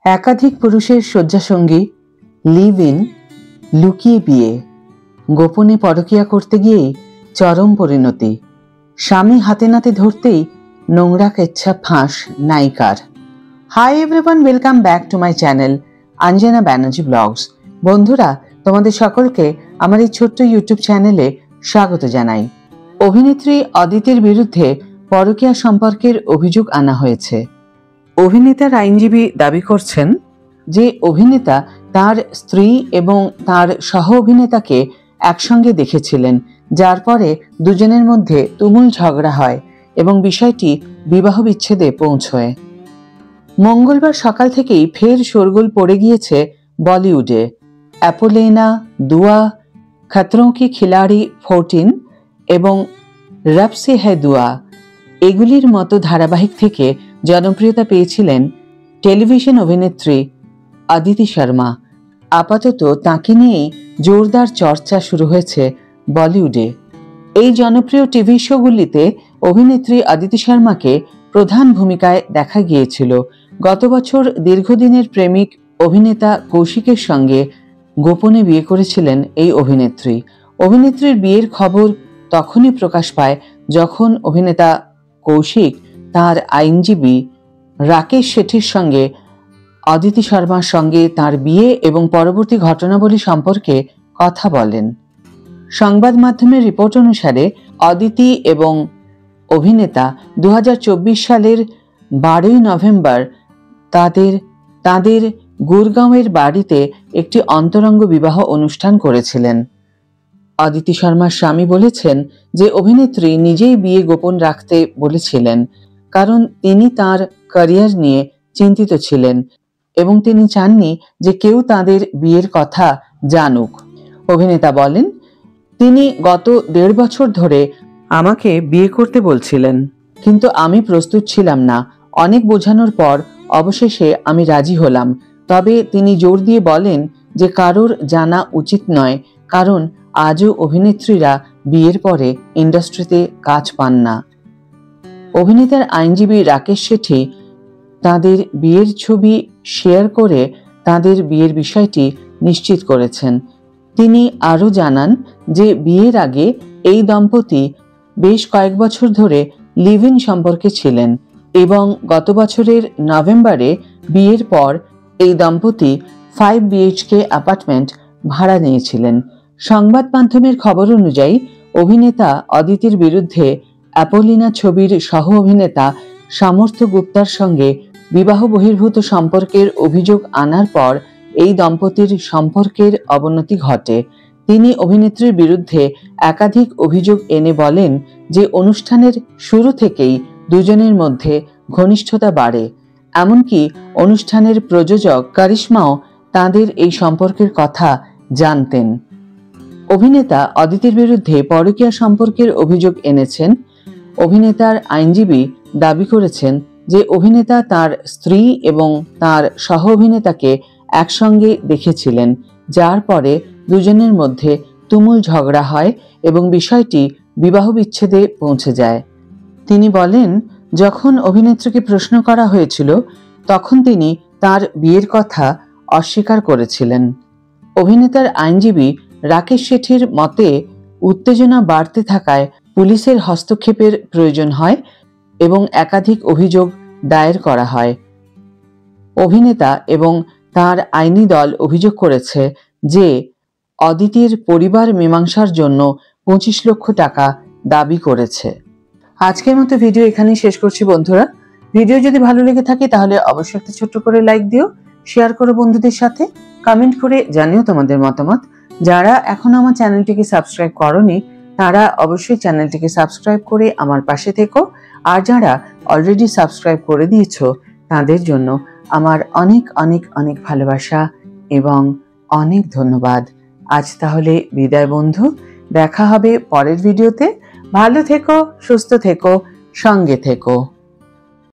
একাধিক পুরুষের শয্যাসঙ্গী, live in, লুকিয়ে বিয়ে, গোপনে পরকীয়া করতে গিয়েই চরম পরিণতি, স্বামী হাতে নাতে ধরতেই নোংরা কেচ্ছা ফাঁস নায়িকার। Hi everyone, welcome back to my channel Anjana Banerjee blogs. বন্ধুরা, তোমাদের সকলকে আমার এই ছোট্ট ইউটিউব চ্যানেলে স্বাগত জানাই। অভিনেত্রী অদিতির বিরুদ্ধে পরকীয়া সম্পর্কের অভিযোগ আনা হয়েছে। অভিনেতার আইনজীবী দাবি করছেন যে অভিনেতা তার স্ত্রী এবং তার সহ অভিনেতাকে একসঙ্গে দেখেছিলেন, যার পরে দুজনের মধ্যে তুমুল ঝগড়া হয় এবং বিষয়টি বিবাহ বিচ্ছেদে পৌঁছয়। মঙ্গলবার সকাল থেকেই ফের শোরগোল পড়ে গিয়েছে বলিউডে। অ্যাপোলেনা, দুয়া, খতরোঁ কি খিলাড়ি 14 এবং রব সে হ্যায় দুয়া এগুলির মতো ধারাবাহিক থেকে জনপ্রিয়তা পেয়েছিলেন টেলিভিশন অভিনেত্রী অদিতি শর্মা। আপাতত তাঁকে নিয়েই জোরদার চর্চা শুরু হয়েছে বলিউডে। এই জনপ্রিয় টিভি শোগুলিতে অভিনেত্রী অদিতি শর্মাকে প্রধান ভূমিকায় দেখা গিয়েছিল। গত বছর দীর্ঘদিনের প্রেমিক অভিনেতা কৌশিকের সঙ্গে গোপনে বিয়ে করেছিলেন এই অভিনেত্রী। অভিনেত্রীর বিয়ের খবর তখনই প্রকাশ পায় যখন অভিনেতা কৌশিক তার আইনজীবী রাকেশ শেঠির সঙ্গে অদিতি শর্মার সঙ্গে তার বিয়ে এবং পরবর্তী ঘটনাবলী সম্পর্কে কথা বলেন। সংবাদ মাধ্যমের রিপোর্ট অনুসারে অদিতি এবং অভিনেতা 2024 সালের 12ই নভেম্বর তাদের গুরগাঁওয়ের বাড়িতে একটি অন্তরঙ্গ বিবাহ অনুষ্ঠান করেছিলেন। অদিতি শর্মার স্বামী বলেছেন যে অভিনেত্রী নিজেই বিয়ে গোপন রাখতে বলেছিলেন, কারণ তিনি তার ক্যারিয়ার নিয়ে চিন্তিত ছিলেন এবং তিনি চাননি যে কেউ তাদের বিয়ের কথা জানুক। অভিনেতা বলেন, তিনি গত 1.5 বছর ধরে আমাকে বিয়ে করতে বলছিলেন, কিন্তু আমি প্রস্তুত ছিলাম না। অনেক বোঝানোর পর অবশেষে আমি রাজি হলাম। তবে তিনি জোর দিয়ে বলেন যে কারোর জানা উচিত নয়, কারণ আজও অভিনেত্রীরা বিয়ের পরে ইন্ডাস্ট্রিতে কাজ পান না। অভিনেতার আইনজীবী রাকেশ শেঠি তাদের বিয়ের ছবি শেয়ার করে তাদের বিয়ের বিষয়টি নিশ্চিত করেছেন। তিনি আরও জানান যে বিয়ের আগে এই দম্পতি বেশ কয়েক বছর ধরে লিভ ইন সম্পর্কে ছিলেন এবং গত বছরের নভেম্বরে বিয়ের পর এই দম্পতি 5 BHK অ্যাপার্টমেন্ট ভাড়া নিয়েছিলেন। সংবাদ মাধ্যমের খবর অনুযায়ী অভিনেতা অদিতির বিরুদ্ধে অ্যাপোলিনা ছবির সহ অভিনেতা সামর্থ্য গুপ্তার সঙ্গে বিবাহ বহির্ভূত সম্পর্কের অভিযোগ আনার পর এই দম্পতির সম্পর্কের অবনতি ঘটে। তিনি অভিনেত্রীর বিরুদ্ধে একাধিক অভিযোগ এনে বলেন যে অনুষ্ঠানের শুরু থেকেই দুজনের মধ্যে ঘনিষ্ঠতা বাড়ে। এমনকি অনুষ্ঠানের প্রযোজক কারিশমাও তাদের এই সম্পর্কের কথা জানতেন। অভিনেতা অদিতির বিরুদ্ধে পরকীয়া সম্পর্কের অভিযোগ এনেছেন। অভিনেতার আইনজীবী দাবি করেছেন যে অভিনেতা তার স্ত্রী এবং তার সহ অভিনেতাকে একসঙ্গে দেখেছিলেন, যার পরে দুজনের মধ্যে তুমুল ঝগড়া হয় এবং বিষয়টি বিবাহ বিচ্ছেদে পৌঁছে যায়। তিনি বলেন, যখন অভিনেত্রীকে প্রশ্ন করা হয়েছিল তখন তিনি তার বিয়ের কথা অস্বীকার করেছিলেন। অভিনেতার আইনজীবী রাকেশ শেঠির মতে উত্তেজনা বাড়তে থাকায় পুলিশের হস্তক্ষেপের প্রয়োজন হয় এবং একাধিক অভিযোগ দায়ের করা হয়। অভিনেতা এবং তার আইনি দল অভিযোগ করেছে যে অদিতির পরিবার মীমাংসার জন্য 25 লক্ষ টাকা দাবি করেছে। আজকের মতো ভিডিও এখানেই শেষ করছি বন্ধুরা। ভিডিও যদি ভালো লেগে থাকে তাহলে অবশ্যই একটা ছোট্ট করে লাইক দিও, শেয়ার করো বন্ধুদের সাথে, কমেন্ট করে জানিও তোমাদের মতামত। যারা এখনো আমার চ্যানেলটিকে সাবস্ক্রাইব করোনি তারা অবশ্যই চ্যানেলটিকে সাবস্ক্রাইব করে আমার পাশে থেকো, আর যারা অলরেডি সাবস্ক্রাইব করে দিয়েছো তাদের জন্য আমার অনেক অনেক অনেক ভালোবাসা এবং অনেক ধন্যবাদ। আজ তাহলে বিদায় বন্ধু, দেখা হবে পরের ভিডিওতে। ভালো থেকো, সুস্থ থেকো, সঙ্গে থেকো।